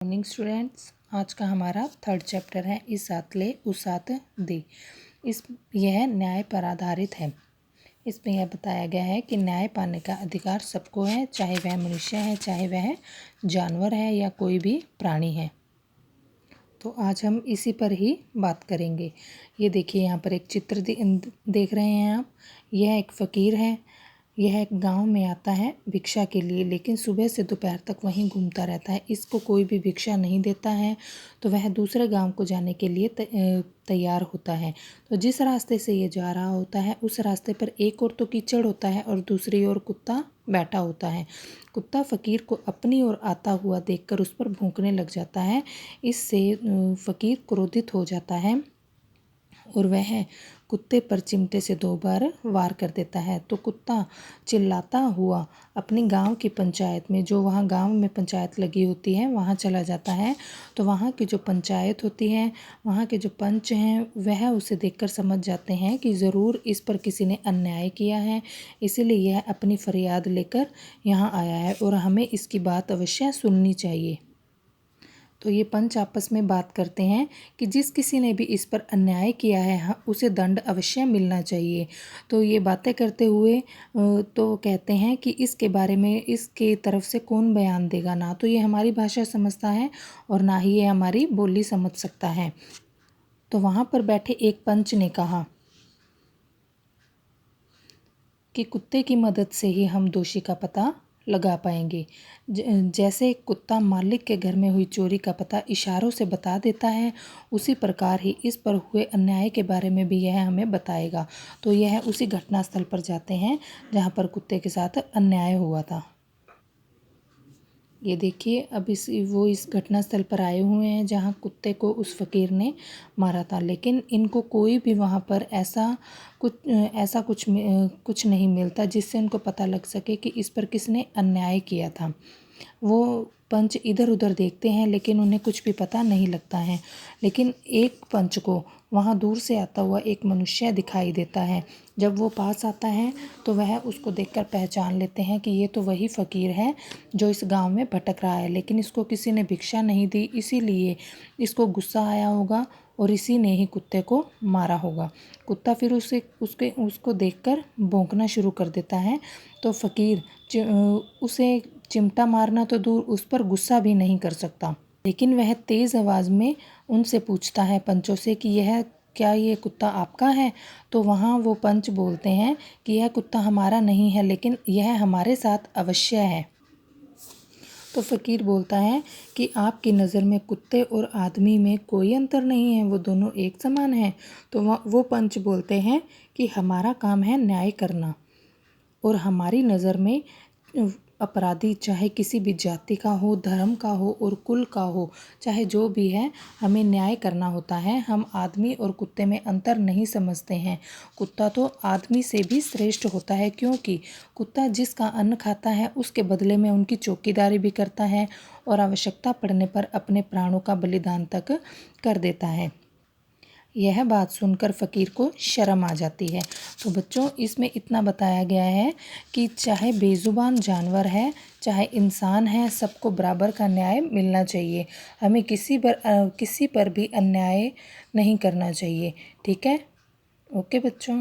Morning students, आज का हमारा थर्ड चैप्टर है इस आत ले उस आत दे। यह न्याय पर आधारित है। इसमें यह बताया गया है कि न्याय पाने का अधिकार सबको है, चाहे वह मनुष्य है, चाहे वह जानवर है या कोई भी प्राणी है। तो आज हम इसी पर ही बात करेंगे। ये देखिए, यहाँ पर एक चित्र देख रहे हैं आप। यह एक फ़कीर है। यह एक गांव में आता है भिक्षा के लिए, लेकिन सुबह से दोपहर तक वहीं घूमता रहता है। इसको कोई भी भिक्षा नहीं देता है, तो वह दूसरे गांव को जाने के लिए तैयार होता है। तो जिस रास्ते से ये जा रहा होता है उस रास्ते पर एक ओर तो कीचड़ होता है और दूसरी ओर कुत्ता बैठा होता है। कुत्ता फ़कीर को अपनी ओर आता हुआ देखकर उस पर भौंकने लग जाता है। इससे फ़कीर क्रोधित हो जाता है और वह कुत्ते पर चिमटे से 2 बार वार कर देता है। तो कुत्ता चिल्लाता हुआ अपनी गांव की पंचायत में, जो वहाँ गांव में पंचायत लगी होती है, वहाँ चला जाता है। तो वहाँ की जो पंचायत होती है, वहाँ के जो पंच हैं, वह उसे देखकर समझ जाते हैं कि ज़रूर इस पर किसी ने अन्याय किया है, इसीलिए यह अपनी फरियाद लेकर यहाँ आया है और हमें इसकी बात अवश्य सुननी चाहिए। तो ये पंच आपस में बात करते हैं कि जिस किसी ने भी इस पर अन्याय किया है उसे दंड अवश्य मिलना चाहिए। तो ये बातें करते हुए तो कहते हैं कि इसके बारे में इसके तरफ से कौन बयान देगा। ना तो ये हमारी भाषा समझता है और ना ही ये हमारी बोली समझ सकता है। तो वहाँ पर बैठे एक पंच ने कहा कि कुत्ते की मदद से ही हम दोषी का पता लगा पाएंगे। जैसे कुत्ता मालिक के घर में हुई चोरी का पता इशारों से बता देता है, उसी प्रकार ही इस पर हुए अन्याय के बारे में भी यह हमें बताएगा। तो यह उसी घटना स्थल पर जाते हैं जहाँ पर कुत्ते के साथ अन्याय हुआ था। ये देखिए, अब वो इस घटना स्थल पर आए हुए हैं जहाँ कुत्ते को उस फ़कीर ने मारा था, लेकिन इनको कोई भी वहाँ पर ऐसा कुछ नहीं मिलता जिससे उनको पता लग सके कि इस पर किसने अन्याय किया था। वो पंच इधर उधर देखते हैं लेकिन उन्हें कुछ भी पता नहीं लगता है। लेकिन एक पंच को वहाँ दूर से आता हुआ एक मनुष्य दिखाई देता है। जब वो पास आता है तो वह उसको देखकर पहचान लेते हैं कि ये तो वही फ़कीर है जो इस गांव में भटक रहा है, लेकिन इसको किसी ने भिक्षा नहीं दी, इसीलिए इसको गुस्सा आया होगा और इसी ने ही कुत्ते को मारा होगा। कुत्ता फिर उसको देखकर भौंकना शुरू कर देता है। तो फ़कीर उसे चिमटा मारना तो दूर, उस पर गुस्सा भी नहीं कर सकता, लेकिन वह तेज़ आवाज़ में उनसे पूछता है, पंचों से, कि क्या ये कुत्ता आपका है। तो वहाँ वो पंच बोलते हैं कि यह कुत्ता हमारा नहीं है, लेकिन यह हमारे साथ अवश्य है। तो फ़कीर बोलता है कि आपकी नज़र में कुत्ते और आदमी में कोई अंतर नहीं है, वो दोनों एक समान हैं। तो वो पंच बोलते हैं कि हमारा काम है न्याय करना, और हमारी नज़र में अपराधी चाहे किसी भी जाति का हो, धर्म का हो और कुल का हो, चाहे जो भी है, हमें न्याय करना होता है। हम आदमी और कुत्ते में अंतर नहीं समझते हैं। कुत्ता तो आदमी से भी श्रेष्ठ होता है, क्योंकि कुत्ता जिसका अन्न खाता है उसके बदले में उनकी चौकीदारी भी करता है और आवश्यकता पड़ने पर अपने प्राणों का बलिदान तक कर देता है। यह बात सुनकर फ़कीर को शर्म आ जाती है। तो बच्चों, इसमें इतना बताया गया है कि चाहे बेज़ुबान जानवर है, चाहे इंसान है, सबको बराबर का न्याय मिलना चाहिए। हमें किसी पर भी अन्याय नहीं करना चाहिए। ठीक है? ओके बच्चों।